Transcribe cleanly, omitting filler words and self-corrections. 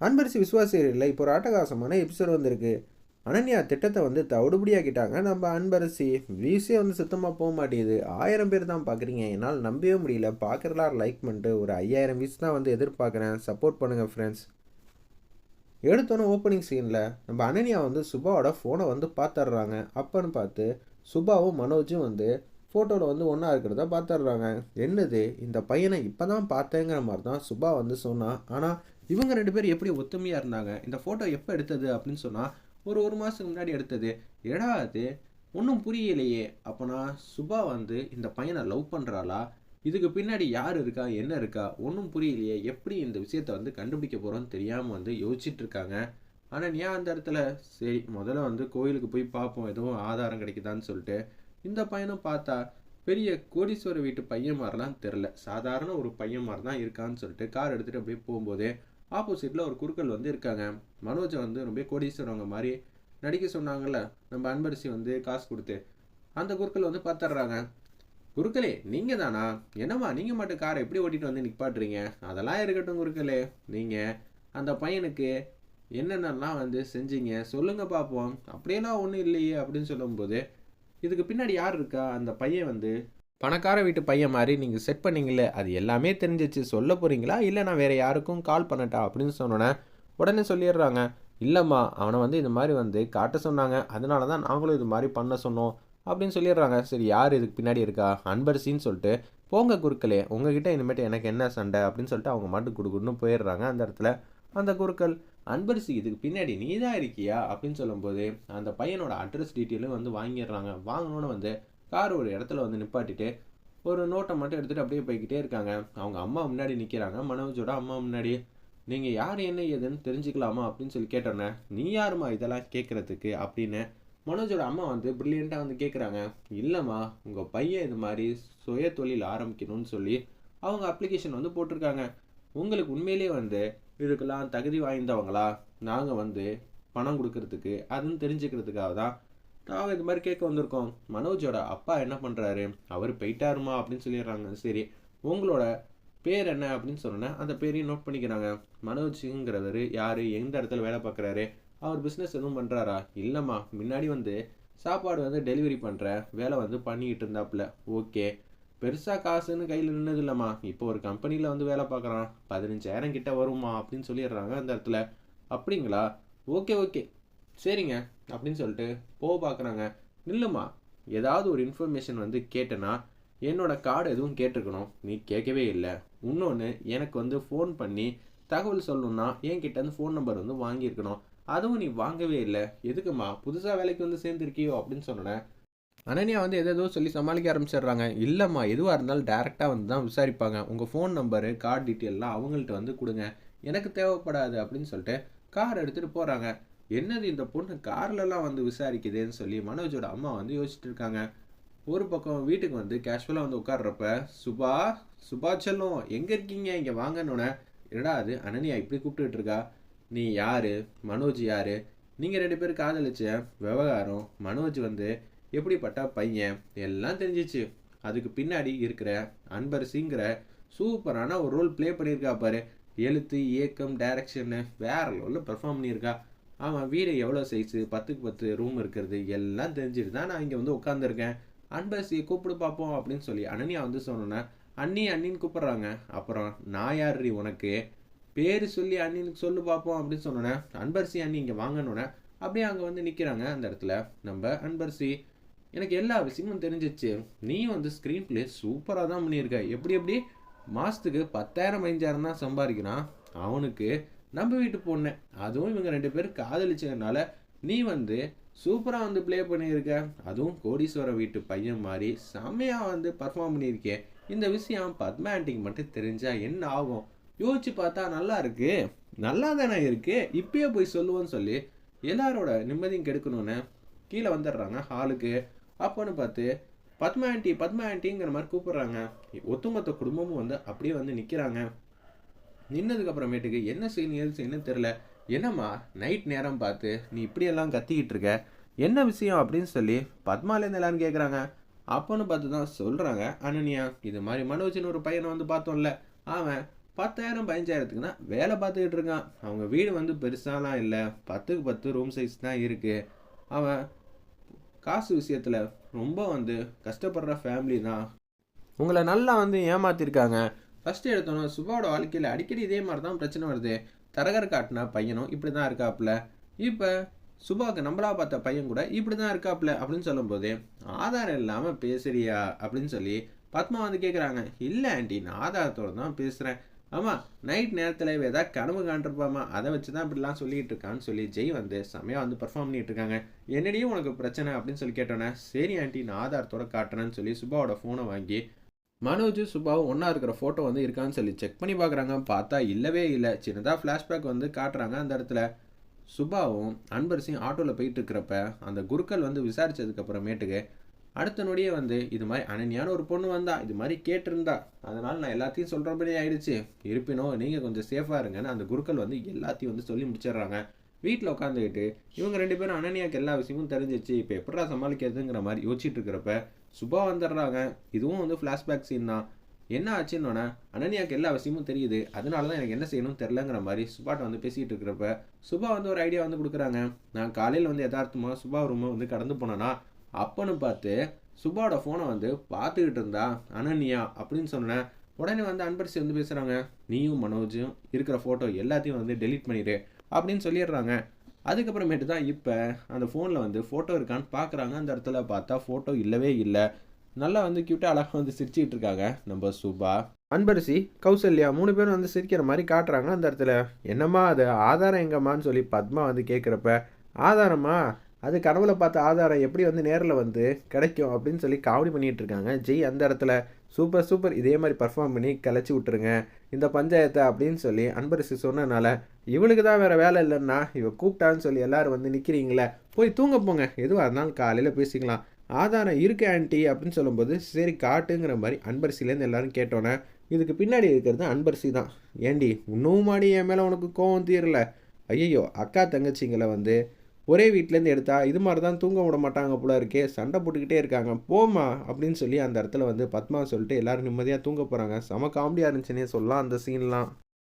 அன்பரசி விசுவாசி இல்லை, இப்போ ஒரு அட்டகாசமான எபிசோட் வந்திருக்கு. அனன்யா திட்டத்தை வந்து தவிடுபடியாக்கிட்டாங்க. நம்ம அன்பரசி வியூஸே வந்து சுத்தமாக போக மாட்டேங்குது. 1000 பேர் தான் பார்க்குறீங்க. என்னால் நம்பவே முடியல. பார்க்குறலாம் லைக் பண்ணிட்டு ஒரு 5000 வியூஸ் தான் வந்து எதிர்பார்க்குறேன். சப்போர்ட் பண்ணுங்கள் ஃப்ரெண்ட்ஸ். எடுத்தோன்னே ஓப்பனிங் சீனில் நம்ம அனன்யா வந்து சுபாவோட ஃபோனை வந்து பார்த்துட்றாங்க. அப்போன்னு பார்த்து சுபாவும் மனோஜும் வந்து ஃபோட்டோவில் வந்து ஒன்றா இருக்கிறத பார்த்துட்றாங்க. என்னது இந்த பையனை இப்போ தான் பார்த்தேங்கிற மாதிரி தான் சுபா வந்து சொன்னான். ஆனால் இவங்க 2 பேர் எப்படி ஒத்துமையாக இருந்தாங்க? இந்த ஃபோட்டோ எப்போ எடுத்தது அப்படின்னு சொன்னால் ஒரு மாதத்துக்கு முன்னாடி எடுத்தது. ஏடா அது ஒன்றும் புரியலையே. அப்போனா சுபா வந்து இந்த பையனை லவ் பண்ணுறாளா? இதுக்கு பின்னாடி யார் இருக்கா, என்ன இருக்கா, ஒன்றும் புரியலையே. எப்படி இந்த விஷயத்த வந்து கண்டுபிடிக்க போகிறோன்னு தெரியாமல் வந்து யோசிச்சுட்டு இருக்காங்க. ஆனால் ஏன் அந்த இடத்துல சரி முதல்ல வந்து கோயிலுக்கு போய் பார்ப்போம், எதுவும் ஆதாரம் கிடைக்குதான்னு சொல்லிட்டு இந்த பையனும் பார்த்தா பெரிய கோடீஸ்வர வீட்டு பையன் மாதிரிலாம் தெரில, சாதாரண ஒரு பையன் மாதிரி தான் இருக்கான்னு சொல்லிட்டு கார் எடுத்துகிட்டு அப்படியே போகும்போதே ஆப்போசிட்டில் ஒரு குறுக்கள் வந்து இருக்காங்க. மனோஜை வந்து ரொம்ப கோடீஸ்வரவங்க மாதிரி நடிக்க சொன்னாங்கல்ல நம்ம அன்பரசி வந்து காசு கொடுத்து, அந்த குறுக்கள் வந்து பார்த்துட்றாங்க. குறுக்களே நீங்கள் தானா? என்னம்மா நீங்கள் மட்டும் காரை எப்படி ஓட்டிகிட்டு வந்து நிற்பாட்டுறீங்க? அதெல்லாம் இருக்கட்டும் குறுக்களே, நீங்கள் அந்த பையனுக்கு என்னென்னலாம் வந்து செஞ்சீங்க சொல்லுங்கள் பார்ப்போம். அப்படியெல்லாம் ஒன்றும் இல்லையே அப்படின்னு சொல்லும்போது, இதுக்கு பின்னாடி யார் இருக்கா? அந்த பையன் வந்து பணக்கார வீட்டு பையன் மாதிரி நீங்கள் செட் பண்ணீங்களே, அது எல்லாமே தெரிஞ்சிச்சு, சொல்ல போகிறீங்களா இல்லை நான் வேறு யாருக்கும் கால் பண்ணட்டா அப்படின்னு சொன்னோன்னே உடனே சொல்லிடுறாங்க. இல்லைம்மா, அவனை வந்து இது மாதிரி வந்து காட்ட சொன்னாங்க, அதனால தான் நாங்களும் இது மாதிரி பண்ண சொன்னோம் அப்படின்னு சொல்லிடுறாங்க. சரி யார் இதுக்கு பின்னாடி இருக்கா? அன்பரசின்னு சொல்லிட்டு போங்க குறுக்களே, உங்ககிட்ட இனிமேட்டு எனக்கு என்ன சண்டை அப்படின்னு சொல்லிட்டு அவங்க மாட்டு குடுக்குன்னு போயிடுறாங்க. அந்த இடத்துல அந்த குறுக்கள் அன்பரசி இதுக்கு பின்னாடி நீ தான் இருக்கியா அப்படின்னு சொல்லும்போது அந்த பையனோட அட்ரஸ் டீட்டெயிலும் வந்து வாங்கிடுறாங்க. வாங்கினோன்னு வந்து கார் ஒரு இடத்துல வந்து நிப்பாட்டிட்டு ஒரு நோட்டை மட்டும் எடுத்துகிட்டு அப்படியே போய்கிட்டே இருக்காங்க. அவங்க அம்மா முன்னாடி நிற்கிறாங்க, மனோஜோட அம்மா முன்னாடி. நீங்கள் யார் என்ன ஏதுன்னு தெரிஞ்சுக்கலாமா அப்படின்னு சொல்லி கேட்டோன்னே, நீ யாருமா இதெல்லாம் கேட்குறதுக்கு அப்படின்னு மனோஜோட அம்மா வந்து ப்ரில்லியண்ட்டாக வந்து கேட்குறாங்க. இல்லைம்மா, உங்கள் பையன் இது மாதிரி சுய தொழில் ஆரம்பிக்கணும்னு சொல்லி அவங்க அப்ளிகேஷன் வந்து போட்டிருக்காங்க. உங்களுக்கு உண்மையிலே வந்து இதுக்கெல்லாம் தகுதி வாய்ந்தவங்களா, நாங்கள் வந்து பணம் கொடுக்கறதுக்கு அதுன்னு தெரிஞ்சுக்கிறதுக்காக தான் நாங்கள் இது மாதிரி கேட்க வந்திருக்கோம். மனோஜோட அப்பா என்ன பண்ணுறாரு? அவர் போயிட்டாருமா அப்படின்னு சொல்லிடுறாங்க. சரி உங்களோட பேர் என்ன அப்படின்னு சொன்னேன். அந்த பேரையும் நோட் பண்ணிக்கிறாங்க. மனோஜுங்கிறவர் யார், எந்த இடத்துல வேலை பார்க்குறாரு, அவர் பிஸ்னஸ் எதுவும் பண்ணுறாரா? இல்லைம்மா, முன்னாடி வந்து சாப்பாடு வந்து டெலிவரி பண்ணுற வேலை வந்து பண்ணிக்கிட்டு இருந்தாப்புல. ஓகே, பெருசாக காசுன்னு கையில் நின்னது இல்லைம்மா, இப்போ ஒரு கம்பெனியில் வந்து வேலை பார்க்குறான், 15,000 கிட்ட வருமா அப்படின்னு சொல்லிடுறாங்க அந்த இடத்துல. அப்படிங்களா? ஓகே ஓகே சரிங்க அப்படின்னு சொல்லிட்டு போக பார்க்குறாங்க. நில்லுமா, ஏதாவது ஒரு இன்ஃபர்மேஷன் வந்து கேட்டேன்னா என்னோட கார்டு எதுவும் கேட்டிருக்கணும், நீ கேட்கவே இல்லை. இன்னொன்று, எனக்கு வந்து ஃபோன் பண்ணி தகவல் சொல்லணும்னா என்கிட்ட வந்து ஃபோன் நம்பர் வந்து வாங்கியிருக்கணும், அதுவும் நீ வாங்கவே இல்லை. எதுக்குமா புதுசாக வேலைக்கு வந்து சேர்ந்துருக்கியோ அப்படின்னு சொன்னேன். அனன்யா வந்து எதோ சொல்லி சமாளிக்க ஆரம்பிச்சிடுறாங்க. இல்லைம்மா, எதுவாக இருந்தாலும் டேரெக்டாக வந்து தான் விசாரிப்பாங்க, உங்கள் ஃபோன் நம்பரு கார்டு டீட்டெயிலெலாம் அவங்கள்ட்ட வந்து கொடுங்க, எனக்கு தேவைப்படாது அப்படின்னு சொல்லிட்டு கார் எடுத்துகிட்டு போகிறாங்க. என்னது இந்த பொண்ணு கார்லலாம் வந்து விசாரிக்குதுன்னு சொல்லி மனோஜோட அம்மா வந்து யோசிச்சுட்டு இருக்காங்க. ஒரு பக்கம் வீட்டுக்கு வந்து கேஷுவலாக வந்து உட்கார்றப்ப சுபா, சுபா செல்லும் எங்கே இருக்கீங்க, இங்கே வாங்கன்னொன்னே, என்னடா அது அனன்யா இப்படி கூப்பிட்டுட்டு இருக்கா? நீ யார், மனோஜ் யார், நீங்கள் 2 பேரும் காதலிச்ச விவகாரம், மனோஜ் வந்து எப்படிப்பட்ட பையன் எல்லாம் தெரிஞ்சிச்சு. அதுக்கு பின்னாடி இருக்கிற அன்பரசிங்கிற சூப்பரான ஒரு ரோல் ப்ளே பண்ணியிருக்கா பாரு. எழுத்து, இயக்கம், டைரக்ஷன்னு வேற லெவலில் பெர்ஃபார்ம் பண்ணியிருக்கா. ஆமாம், வீடு எவ்வளோ சைஸு, 10க்கு 10 ரூம் இருக்கிறது எல்லாம் தெரிஞ்சுட்டு தான் நான் இங்கே வந்து உட்காந்துருக்கேன். அன்பரசியை கூப்பிடு பார்ப்போம் அப்படின்னு சொல்லி அனன்யா வந்து சொன்னோன்னே அண்ணி அண்ணின்னு கூப்பிட்றாங்க. அப்புறம் நான் யார்ரி உனக்கு, பேர் சொல்லி அண்ணின்னு சொல்லு பார்ப்போம் அப்படின்னு சொன்னோன்னே அன்பரசி அண்ணி இங்கே வாங்கணுன்னே அப்படியே அங்கே வந்து நிற்கிறாங்க. அந்த இடத்துல நம்ம அன்பரசி, எனக்கு எல்லா விஷயமும் தெரிஞ்சிச்சு, நீ வந்து ஸ்க்ரீன் பிளே சூப்பராக தான் பண்ணியிருக்க. எப்படி மாதத்துக்கு 10,000 15,000 தான் சம்பாதிக்கிறான் அவனுக்கு, நம்ம வீட்டு பொண்ணு, அதுவும் இவங்க 2 பேரும் காதலிச்சதுனால நீ வந்து சூப்பராக வந்து ப்ளே பண்ணியிருக்க, அதுவும் கோடீஸ்வர வீட்டு பையன் மாதிரி செம்மையாக வந்து பர்ஃபார்ம் பண்ணியிருக்கேன். இந்த விஷயம் பத்மா ஆண்டிக்கு மட்டும் தெரிஞ்சால் என்ன ஆகும்? யோசிச்சு பார்த்தா நல்லா இருக்கு, நல்லா தானே இருக்கு, இப்பயே போய் சொல்லுவோன்னு சொல்லி எல்லாரோட நிம்மதியும் கெடுக்கணும்னு கீழே வந்துடுறாங்க ஹாலுக்கு. அப்போன்னு பார்த்து பத்மா ஆண்டிங்கிற மாதிரி கூப்பிட்றாங்க. ஒட்டுமொத்த குடும்பமும் வந்து அப்படியே வந்து நிற்கிறாங்க. நின்னதுக்கு அப்புறமேட்டுக்கு என்ன செய்யணும் ஏது செய்யணும்னு தெரில. என்னம்மா நைட் நேரம் பார்த்து நீ இப்படியெல்லாம் கத்திக்கிட்டு இருக்க, என்ன விஷயம் அப்படின்னு சொல்லி பத்மாலேருந்து எல்லாரும் கேட்குறாங்க. அப்போன்னு பார்த்து தான் சொல்கிறாங்க அனன்யா, இது மாதிரி மனோஜின்னு ஒரு பையனை வந்து பார்த்தோம்ல, அவன் 10,000 15,000த்துக்குன்னா வேலை பார்த்துக்கிட்டு இருக்கான். அவங்க வீடு வந்து பெருசாலாம் இல்லை, 10க்கு 10 ரூம் சைஸ் தான் இருக்குது. அவன் காசு விஷயத்தில் ரொம்ப வந்து கஷ்டப்படுற ஃபேமிலி தான். உங்களை நல்லா வந்து ஏமாத்திருக்காங்க. ஃபஸ்ட்டு எடுத்தோன்னா சுபாவோட வாழ்க்கையில் அடிக்கடி இதே மாதிரி தான் பிரச்சனை வருது. தரகர் காட்டின பையனும் இப்படி தான் இருக்காப்புல. இப்போ சுபாவுக்கு நம்மளா பார்த்த பையன் கூட இப்படி தான் இருக்காப்புல அப்படின்னு சொல்லும்போது, ஆதாரம் இல்லாமல் பேசுறியா அப்படின்னு சொல்லி பத்மா வந்து கேட்குறாங்க. இல்லை ஆண்டி, நான் ஆதாரத்தோடு தான் பேசுகிறேன். ஆமாம், நைட் நேரத்தில் ஏதாவது கனவு காண்டிருப்பாமா, அதை வச்சு தான் இப்படிலாம் சொல்லிகிட்டு இருக்கான்னு சொல்லி ஜெய் வந்து செம்மையாக வந்து பர்ஃபார்ம் பண்ணிட்டு இருக்காங்க. என்னடியும் உனக்கு பிரச்சனை அப்படின்னு சொல்லி கேட்டோன்னே, சரி ஆண்டி நான் ஆதாரத்தோட காட்டுறேன்னு சொல்லி சுபாவோட ஃபோனை வாங்கி மனோஜ் சுபாவும் ஒன்றா இருக்கிற ஃபோட்டோ வந்து இருக்கான்னு சொல்லி செக் பண்ணி பார்க்குறாங்க. பார்த்தா இல்லவே இல்லை. சின்னதாக ஃப்ளாஷ்பேக் வந்து காட்டுறாங்க. அந்த இடத்துல சுபாவும் அன்பரசியும் ஆட்டோவில் போயிட்டு இருக்கிறப்ப அந்த குருக்கள் வந்து விசாரித்ததுக்கப்புறமேட்டுக்கு அடுத்த நொடியே வந்து இது மாதிரி அனன்யான ஒரு பொண்ணு வந்தா, இது மாதிரி கேட்டிருந்தா, அதனால் நான் எல்லாத்தையும் சொல்கிறபடி ஆயிடுச்சு. இருப்பினும் நீங்கள் கொஞ்சம் சேஃபாக இருங்கன்னு அந்த குருக்கள் வந்து எல்லாத்தையும் வந்து சொல்லி முடிச்சிடுறாங்க. வீட்டில் உட்காந்துக்கிட்டு இவங்க 2 பேரும் அனன்யாவுக்கு எல்லா விஷயமும் தெரிஞ்சிச்சு, இப்போ எப்படா சமாளிக்கிறதுங்கிற மாதிரி யோசிச்சுட்டு இருக்கிறப்ப சுபா வந்துடுறாங்க. இதுவும் வந்து ஃப்ளாஷ்பேக் சீன் தான். என்ன ஆச்சுன்னொன்னே அனன்யாவுக்கு எல்லா விஷயமும் தெரியுது, அதனால தான் எனக்கு என்ன செய்யணும்னு தெரிலங்கிற மாதிரி சுபாட்ட வந்து பேசிகிட்டு இருக்கிறப்ப சுபா வந்து ஒரு ஐடியா வந்து கொடுக்குறாங்க. நான் காலையில் வந்து யதார்த்தமாக சுபா ரூமை வந்து கடந்து போனேன்னா அப்பன்னு பார்த்து சுபாவோட ஃபோனை வந்து பார்த்துக்கிட்டு இருந்தா அனன்யா அப்படின்னு சொன்னேன். உடனே வந்து அன்பரசி வந்து பேசுகிறாங்க, நீயும் மனோஜும் இருக்கிற ஃபோட்டோ எல்லாத்தையும் வந்து டெலீட் பண்ணிடு அப்படின்னு சொல்லிடுறாங்க. அதுக்கப்புறமேட்டு தான் இப்போ அந்த ஃபோனில் வந்து ஃபோட்டோ இருக்கான்னு பார்க்குறாங்க. அந்த இடத்துல பார்த்தா ஃபோட்டோ இல்லவே இல்லை. நல்லா வந்து க்யூட்டாக அழகாக வந்து சிரிச்சிக்கிட்டு இருக்காங்க நம்ம சுபா. அன்பரசி கௌசல்யா 3 பேரும் வந்து சிரிக்கிற மாதிரி காட்டுறாங்க. அந்த இடத்துல என்னம்மா அது ஆதாரம் எங்கம்மான்னு சொல்லி பத்மா வந்து கேட்குறப்ப, ஆதாரமா அது கனவுல பார்த்த ஆதாரம் எப்படி வந்து நேரில் வந்து கிடைக்கும் அப்படின்னு சொல்லி காமெடி பண்ணிகிட்டு இருக்காங்க. ஜெய் அந்த இடத்துல சூப்பர் சூப்பர், இதே மாதிரி பர்ஃபார்ம் பண்ணி கலைச்சி விட்டுருங்க இந்த பஞ்சாயத்தை அப்படின்னு சொல்லி அன்பரசி சொன்னனால, இவளுக்கு தான் வேறு வேலை இல்லைன்னா இவ கூப்பிட்டான்னு சொல்லி எல்லோரும் வந்து நிற்கிறீங்களே, போய் தூங்க போங்க, எதுவாக இருந்தாலும் காலையில் பேசிக்கலாம், ஆதாரம் இருக்கு ஆண்டி அப்படின்னு சொல்லும்போது சரி காட்டுங்கிற மாதிரி அன்பரசிலேருந்து எல்லாரும் கேட்டோன்னே, இதுக்கு பின்னாடி இருக்கிறது அன்பரசி தான். ஏண்டி இன்னும் மாடி என் மேலே உனக்கு கோவம் தீரல? ஐயோ, அக்கா தங்கச்சிங்களை வந்து ஒரே வீட்டிலேருந்து எடுத்தா இது மாதிரி தான் தூங்க விட மாட்டாங்க போல இருக்கே, சண்டை போட்டுக்கிட்டே இருக்காங்க, போமா அப்படின்னு சொல்லி அந்த இடத்துல வந்து பத்மா சொல்லிட்டு எல்லோரும் நிம்மதியாக தூங்க போகிறாங்க. செம காமெடியாக இருந்துச்சுன்னே சொல்லலாம் அந்த சீன்லாம்.